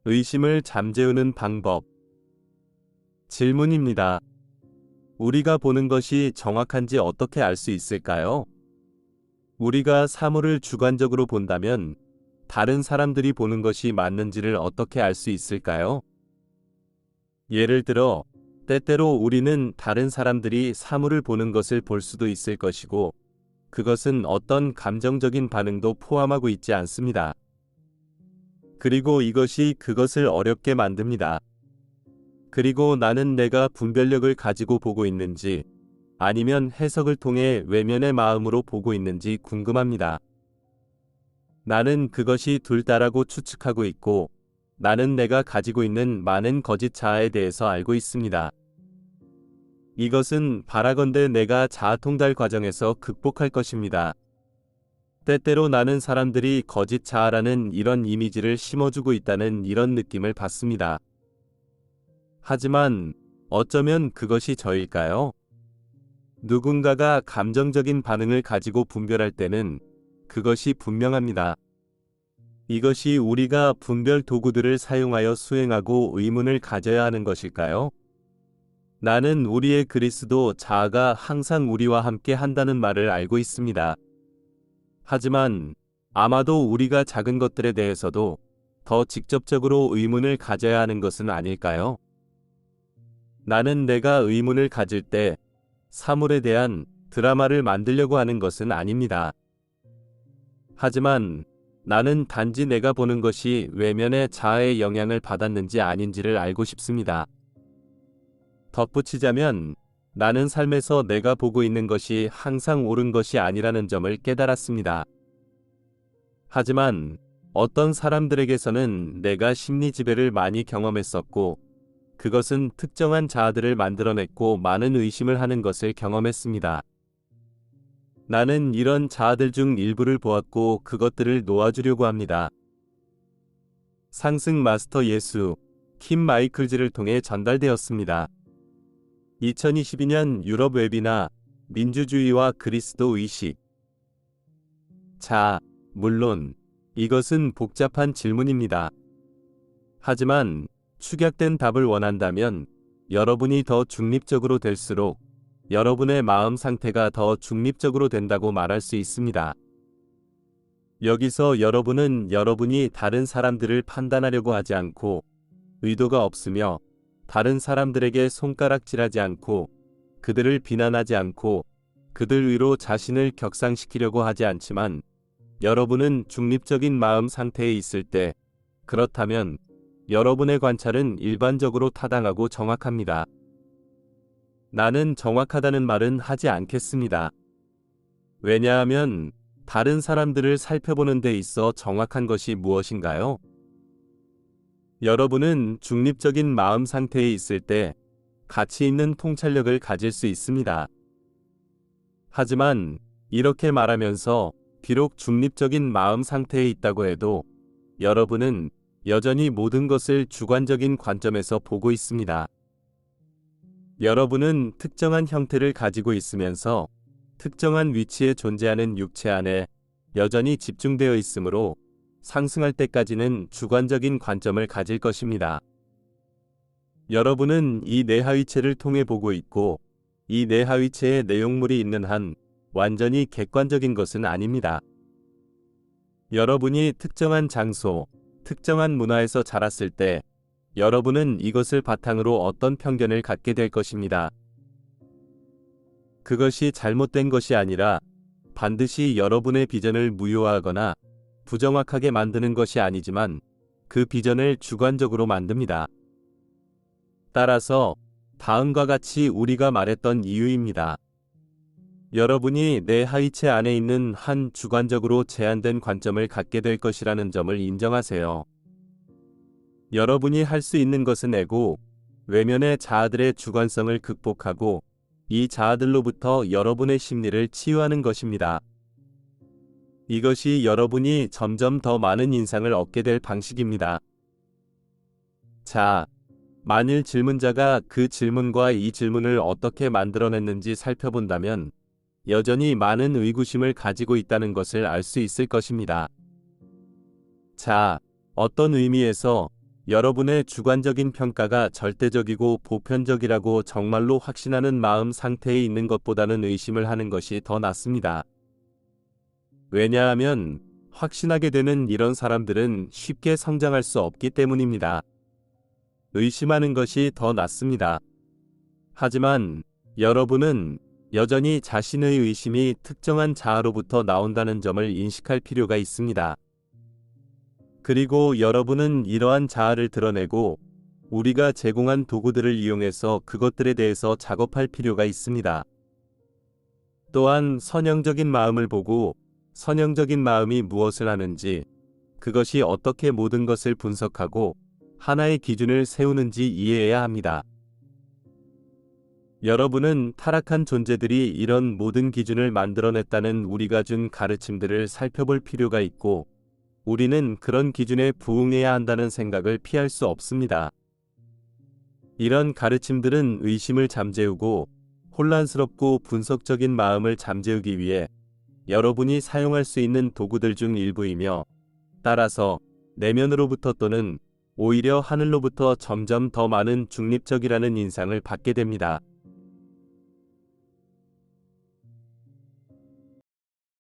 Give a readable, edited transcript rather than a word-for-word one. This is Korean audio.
의심을 잠재우는 방법. 질문입니다. 우리가 보는 것이 정확한지 어떻게 알 수 있을까요? 우리가 사물을 주관적으로 본다면 다른 사람들이 보는 것이 맞는지를 어떻게 알 수 있을까요? 예를 들어, 때때로 우리는 다른 사람들이 사물을 보는 것을 볼 수도 있을 것이고, 그것은 어떤 감정적인 반응도 포함하고 있지 않습니다. 그리고 이것이 그것을 어렵게 만듭니다. 그리고 나는 내가 분별력을 가지고 보고 있는지, 아니면 해석을 통해 외면의 마음으로 보고 있는지 궁금합니다. 나는 그것이 둘 다라고 추측하고 있고, 나는 내가 가지고 있는 많은 거짓 자아에 대해서 알고 있습니다. 이것은 바라건대 내가 자아 통달 과정에서 극복할 것입니다. 때때로 나는 사람들이 거짓 자아라는 이런 이미지를 심어주고 있다는 이런 느낌을 받습니다. 하지만 어쩌면 그것이 저일까요? 누군가가 감정적인 반응을 가지고 분별할 때는 그것이 분명합니다. 이것이 우리가 분별 도구들을 사용하여 수행하고 의문을 가져야 하는 것일까요? 나는 우리의 그리스도 자아가 항상 우리와 함께 한다는 말을 알고 있습니다. 하지만 아마도 우리가 작은 것들에 대해서도 더 직접적으로 의문을 가져야 하는 것은 아닐까요? 나는 내가 의문을 가질 때 사물에 대한 드라마를 만들려고 하는 것은 아닙니다. 하지만 나는 단지 내가 보는 것이 외면의 자아의 영향을 받았는지 아닌지를 알고 싶습니다. 덧붙이자면 나는 삶에서 내가 보고 있는 것이 항상 옳은 것이 아니라는 점을 깨달았습니다. 하지만 어떤 사람들에게서는 내가 심리 지배를 많이 경험했었고, 그것은 특정한 자아들을 만들어냈고 많은 의심을 하는 것을 경험했습니다. 나는 이런 자아들 중 일부를 보았고 그것들을 놓아주려고 합니다. 상승 마스터 예수, 킴 마이클즈를 통해 전달되었습니다. 2022년 유럽 웨비나 민주주의와 그리스도 의식. 자, 물론 이것은 복잡한 질문입니다. 하지만 축약된 답을 원한다면 여러분이 더 중립적으로 될수록 여러분의 마음 상태가 더 중립적으로 된다고 말할 수 있습니다. 여기서 여러분은 여러분이 다른 사람들을 판단하려고 하지 않고 의도가 없으며 다른 사람들에게 손가락질하지 않고 그들을 비난하지 않고 그들 위로 자신을 격상시키려고 하지 않지만 여러분은 중립적인 마음 상태에 있을 때 그렇다면 여러분의 관찰은 일반적으로 타당하고 정확합니다. 나는 정확하다는 말은 하지 않겠습니다. 왜냐하면 다른 사람들을 살펴보는 데 있어 정확한 것이 무엇인가요? 여러분은 중립적인 마음 상태에 있을 때 가치 있는 통찰력을 가질 수 있습니다. 하지만 이렇게 말하면서 비록 중립적인 마음 상태에 있다고 해도 여러분은 여전히 모든 것을 주관적인 관점에서 보고 있습니다. 여러분은 특정한 형태를 가지고 있으면서 특정한 위치에 존재하는 육체 안에 여전히 집중되어 있으므로 상승할 때까지는 주관적인 관점을 가질 것입니다. 여러분은 이 내하위체를 통해 보고 있고 이 내하위체에 내용물이 있는 한 완전히 객관적인 것은 아닙니다. 여러분이 특정한 장소, 특정한 문화에서 자랐을 때 여러분은 이것을 바탕으로 어떤 편견을 갖게 될 것입니다. 그것이 잘못된 것이 아니라 반드시 여러분의 비전을 무효화하거나 부정확하게 만드는 것이 아니지만 그 비전을 주관적으로 만듭니다. 따라서 다음과 같이 우리가 말했던 이유입니다. 여러분이 내 하위체 안에 있는 한 주관적으로 제한된 관점을 갖게 될 것이라는 점을 인정하세요. 여러분이 할 수 있는 것은 에고, 외면의 자아들의 주관성을 극복하고 이 자아들로부터 여러분의 심리를 치유하는 것입니다. 이것이 여러분이 점점 더 많은 인상을 얻게 될 방식입니다. 자, 만일 질문자가 그 질문과 이 질문을 어떻게 만들어냈는지 살펴본다면 여전히 많은 의구심을 가지고 있다는 것을 알 수 있을 것입니다. 자, 어떤 의미에서 여러분의 주관적인 평가가 절대적이고 보편적이라고 정말로 확신하는 마음 상태에 있는 것보다는 의심을 하는 것이 더 낫습니다. 왜냐하면 확신하게 되는 이런 사람들은 쉽게 성장할 수 없기 때문입니다. 의심하는 것이 더 낫습니다. 하지만 여러분은 여전히 자신의 의심이 특정한 자아로부터 나온다는 점을 인식할 필요가 있습니다. 그리고 여러분은 이러한 자아를 드러내고 우리가 제공한 도구들을 이용해서 그것들에 대해서 작업할 필요가 있습니다. 또한 선형적인 마음을 보고 선형적인 마음이 무엇을 하는지, 그것이 어떻게 모든 것을 분석하고 하나의 기준을 세우는지 이해해야 합니다. 여러분은 타락한 존재들이 이런 모든 기준을 만들어냈다는 우리가 준 가르침들을 살펴볼 필요가 있고, 우리는 그런 기준에 부응해야 한다는 생각을 피할 수 없습니다. 이런 가르침들은 의심을 잠재우고 혼란스럽고 분석적인 마음을 잠재우기 위해 여러분이 사용할 수 있는 도구들 중 일부이며, 따라서 내면으로부터 또는 오히려 하늘로부터 점점 더 많은 중립적이라는 인상을 받게 됩니다.